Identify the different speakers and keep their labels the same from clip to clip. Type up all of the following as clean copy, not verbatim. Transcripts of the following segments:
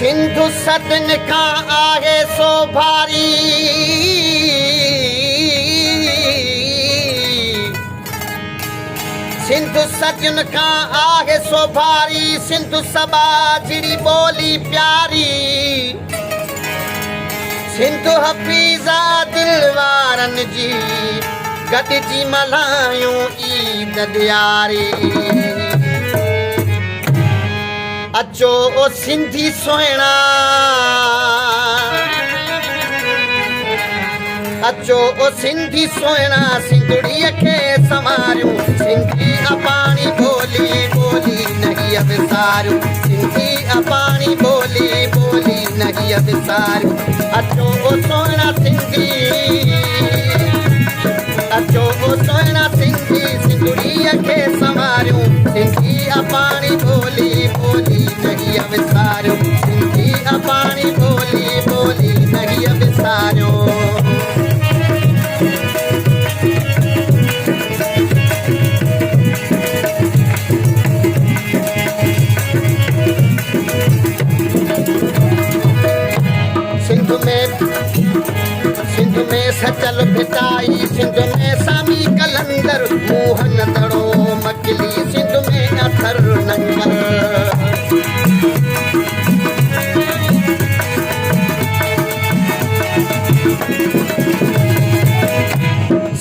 Speaker 1: सिंधु सतन खां आहे सो भारी सिंधु सतन खां आहे सो भारी सिंधु सबा जहिड़ी ॿोली प्यारी सिंधु हफ़ीज़ा दिल वारनि जी गॾिजी मल्हायूं ईद ॾियारी अचो ओ सिंधी सुहिणा अचो ओ सिंधी सुहिणा सिंधड़ीअ खे संवारियूं सिंधी अपाणी ॿोली ॿोली नहींअ विसारियूं सिंधी अपाणी ॿोली ॿोली नहींअ विसारियूं अचो ओ सुहिणा सिंधी अचो ओ सुहिणा सिंधी सिंधड़ीअ खे संवारियूं सिंधी अपाणी ॿोली ॿोली नहींअ विसारियूं सिंधी अपाणी ॿोली ॿोली नहींअ विसारियूं सिंध में सचल भिटाई सिंध में सामी कलंदर मोहन दड़ो मकली सिंध में अथर नंगर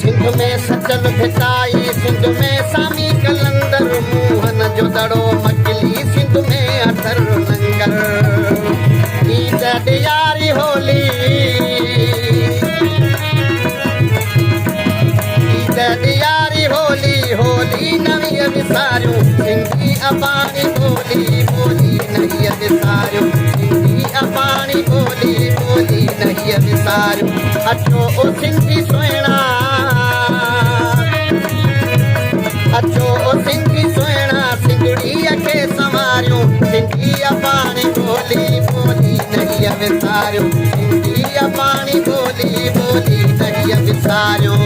Speaker 1: सिंध में सचल भिटाई सिंध में सामी कलंदर मोहन जो दड़ो मकली सिंध में अथर नंगर ईद ॾियारी होली ॾियारी होली होली नवीं विसारियूं सिंधी अपाणी ॿोली ॿोली नहींअ विसारियूं सिंधी अपाणी ॿोली ॿोली नहींअ विसारियूं अचो ओ सिंधी सुहिणा अचो ओ सिंधी सुहिणा सिंधड़ीअ खे संवारियूं सिंधी अपाणी ॿोली ॿोली नहींअ विसारियूं सिंधी अपाणी ॿोली ॿोली नहींअ विसारियूं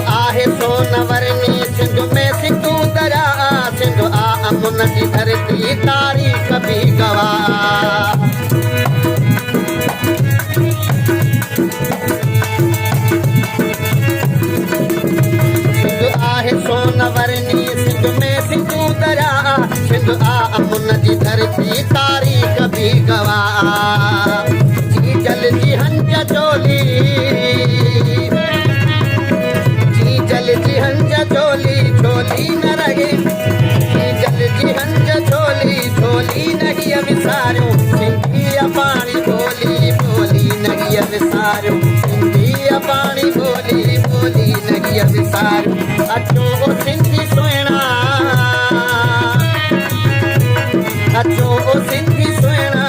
Speaker 1: आहे सोनवरनी सिंध में सिंधु दरिया सिंध आ अमुन जी धरती तारीख़ बि गवाह सिंध आहे सोनवरनी सिंध में सिंधु दरिया सिंध आ अमुन जी धरती तारीख़ बि गवाह जी जल जी हंज चोली जल जी हंज चोली चोली न रहे जल जी हंज चोली चोली नहींअ विसारियूं सिंधी अपाणी ॿोली ॿोली नहींअ विसारियूं सिंधी अपाणी ॿोली ॿोली नहींअ विसारियूं अचो ओ सिंधी सुहिणा अचो ओ सिंधी सुहिणा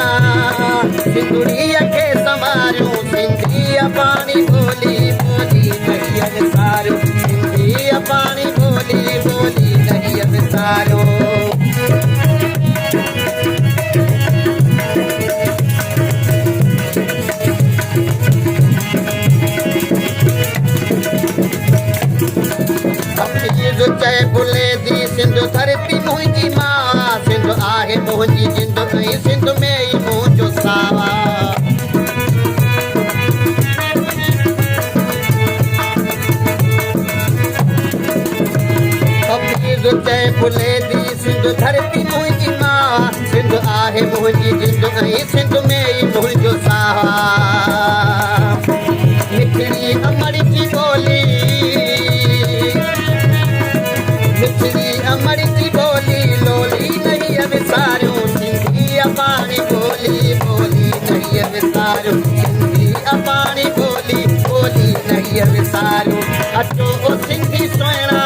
Speaker 1: सिंधड़ीअ खे संवारियूं सिंधी अपाणी ॿोली ॿोली नहींअ विसारियूं सिंधी अपाणी ॿोली ॿोली नहींअ विसारियूं चए भुले दी सिंध धरती मुंहिंजी मां सिंध आहे मुंहिंजी जिंद ऐं सिंध में ई मुंहिंजो सावा चए भुले दी सिंध धरती मुंहिंजी मां सिंध आहे मुंहिंजी जिंद ऐं सिंध में ई मुंहिंजो सावा मिठड़ी अमड़ी जी ॿोली मिठड़ी अमड़ी जी ॿोली लोली नहींअ विसारियूं सिंधी अपाणी ॿोली ॿोली नहींअ विसारियूं सिंधी अपाणी ॿोली ॿोली नहींअ विसारियूं अचो ओ सिंधी सुहिणा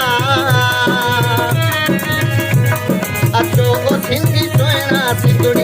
Speaker 1: अचो ओ सिंधी सुहिणा सिंधड़ी